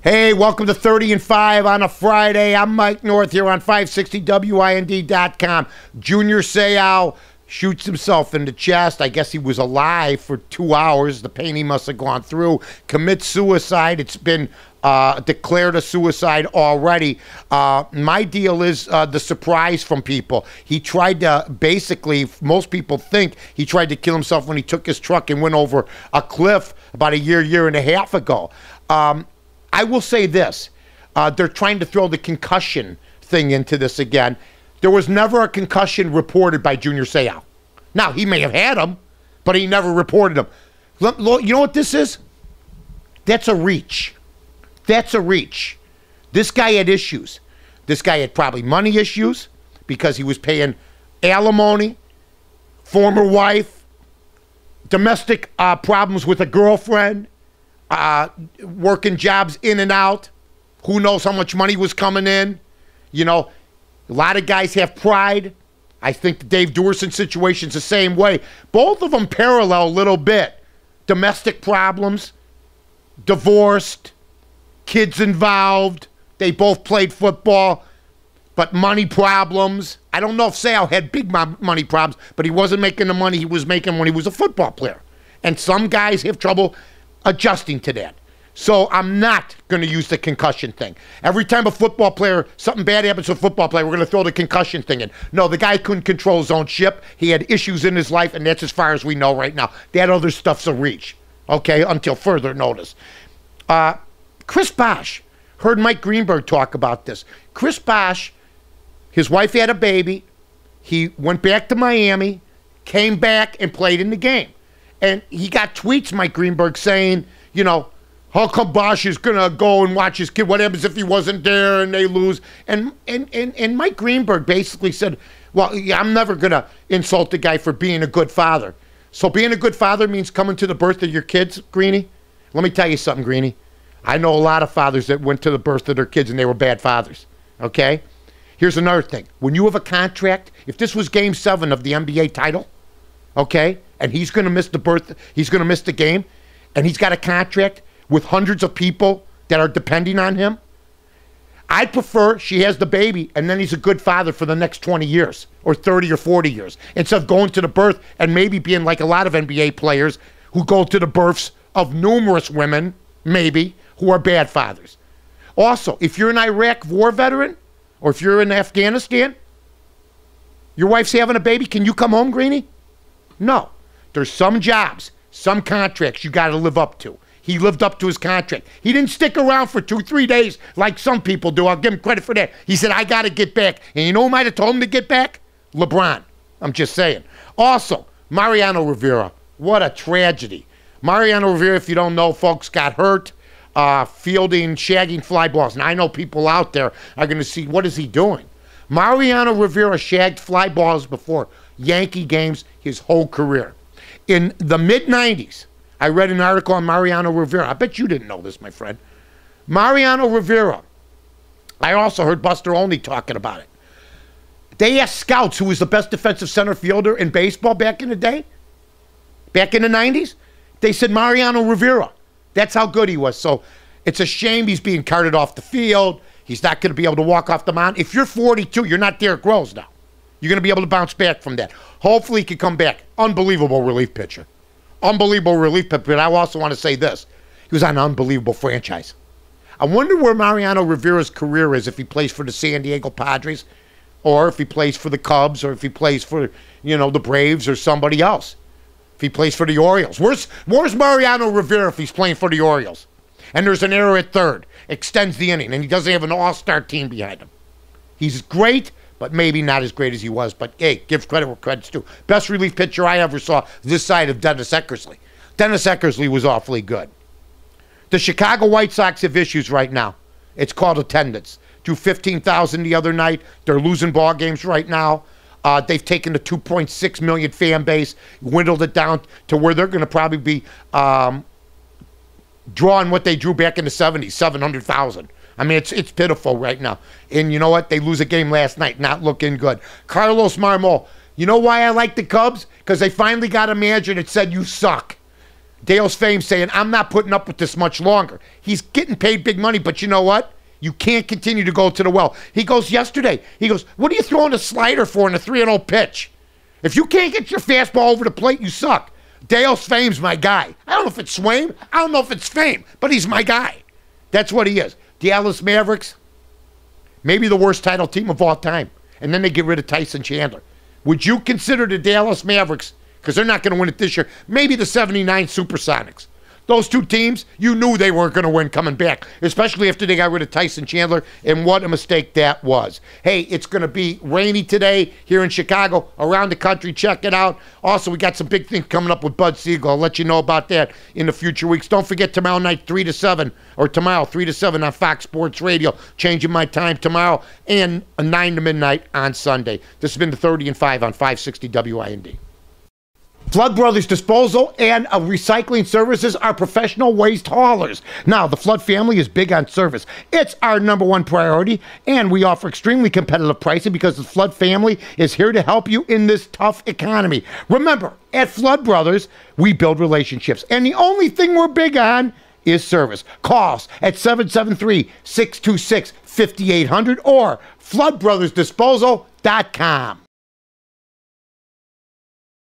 Hey, welcome to 30 and 5 on a Friday. I'm Mike North here on 560WIND.com. Junior Seau shoots himself in the chest. I guess he was alive for 2 hours. The pain he must have gone through. Commits suicide. It's been declared a suicide already. My deal is the surprise from people. He tried to, basically, most people think he tried to kill himself when he took his truck and went over a cliff about a year and a half ago. I will say this. They're trying to throw the concussion thing into this again. There was never a concussion reported by Junior Seau. Now, he may have had them, but he never reported them. You know what this is? That's a reach. That's a reach. This guy had issues. This guy had probably money issues because he was paying alimony, former wife, domestic problems with a girlfriend, working jobs in and out. Who knows how much money was coming in? You know, a lot of guys have pride. I think the Dave Duerson situation's the same way. Both of them parallel a little bit. Domestic problems, divorced, kids involved. They both played football, but money problems. I don't know if Seau had big money problems, but he wasn't making the money he was making when he was a football player. And some guys have trouble adjusting to that. So I'm not going to use the concussion thing. Every time a football player, something bad happens to a football player, we're going to throw the concussion thing in. No, the guy couldn't control his own ship. He had issues in his life, and that's as far as we know right now. That other stuff's a reach, okay, until further notice. Chris Bosh, heard Mike Greenberg talk about this. Chris Bosh, his wife had a baby. He went back to Miami, came back, and played in the game. And he got tweets, Mike Greenberg, saying, you know, how come Bosh is going to go and watch his kid? What happens if he wasn't there and they lose? And Mike Greenberg basically said, well, I'm never going to insult the guy for being a good father. So being a good father means coming to the birth of your kids, Greeny? Let me tell you something, Greeny. I know a lot of fathers that went to the birth of their kids and they were bad fathers, okay? Here's another thing. When you have a contract, if this was Game 7 of the NBA title, okay, and he's going to miss the birth, he's going to miss the game, and he's got a contract with hundreds of people that are depending on him, I'd prefer she has the baby and then he's a good father for the next 20 years or 30 or 40 years instead of going to the birth and maybe being like a lot of NBA players who go to the births of numerous women, maybe, who are bad fathers. Also, if you're an Iraq war veteran or if you're in Afghanistan, your wife's having a baby, can you come home, Greeny? No. There's some jobs, some contracts you got to live up to. He lived up to his contract. He didn't stick around for 2-3 days like some people do. I'll give him credit for that. He said, I got to get back. And you know who might have told him to get back? LeBron. I'm just saying. Also, Mariano Rivera. What a tragedy. Mariano Rivera, if you don't know, folks, got hurt fielding, shagging fly balls. And I know people out there are going to see, what is he doing? Mariano Rivera shagged fly balls before Yankee games his whole career. In the mid-'90s, I read an article on Mariano Rivera. I bet you didn't know this, my friend. Mariano Rivera. I also heard Buster Olney talking about it. They asked scouts who was the best defensive center fielder in baseball back in the day, back in the 90s. They said Mariano Rivera. That's how good he was. So it's a shame he's being carted off the field. He's not going to be able to walk off the mound. If you're 42, you're not Derrick Rose now. You're going to be able to bounce back from that. Hopefully he can come back. Unbelievable relief pitcher. Unbelievable relief pitcher. But I also want to say this. He was on an unbelievable franchise. I wonder where Mariano Rivera's career is if he plays for the San Diego Padres or if he plays for the Cubs or if he plays for, you know, the Braves or somebody else. If he plays for the Orioles. Where's Mariano Rivera if he's playing for the Orioles? And there's an error at third. Extends the inning. And he doesn't have an all-star team behind him. He's great, but maybe not as great as he was. But, hey, give credit where credit's due. Best relief pitcher I ever saw this side of Dennis Eckersley. Dennis Eckersley was awfully good. The Chicago White Sox have issues right now. It's called attendance. Drew 15,000 the other night. They're losing ball games right now. They've taken the 2.6 million fan base, dwindled it down to where they're going to probably be drawing what they drew back in the 70s, 700,000. I mean, it's pitiful right now. And you know what? They lose a game last night, not looking good. Carlos Marmol. You know why I like the Cubs? Because they finally got a manager that said, you suck. Dale's Fame saying, I'm not putting up with this much longer. He's getting paid big money, but you know what? You can't continue to go to the well. He goes yesterday, he goes, what are you throwing a slider for in a 3-0 pitch? If you can't get your fastball over the plate, you suck. Dale's Fame's my guy. I don't know if it's Swaim. I don't know if it's Fame, but he's my guy. That's what he is. Dallas Mavericks, maybe the worst title team of all time. And then they get rid of Tyson Chandler. Would you consider the Dallas Mavericks, because they're not going to win it this year, maybe the 79 Supersonics? Those two teams, you knew they weren't going to win coming back, especially after they got rid of Tyson Chandler, and what a mistake that was. Hey, it's going to be rainy today here in Chicago, around the country. Check it out. Also, we got some big things coming up with Bud Siegel. I'll let you know about that in the future weeks. Don't forget tomorrow night, 3 to 7, or tomorrow, 3 to 7 on Fox Sports Radio. Changing my time tomorrow, and 9 to midnight on Sunday. This has been the 30 and 5 on 560 WIND. Flood Brothers Disposal and Recycling Services are professional waste haulers. Now, the Flood family is big on service. It's our #1 priority, and we offer extremely competitive pricing because the Flood family is here to help you in this tough economy. Remember, at Flood Brothers, we build relationships, and the only thing we're big on is service. Call us at 773-626-5800 or floodbrothersdisposal.com.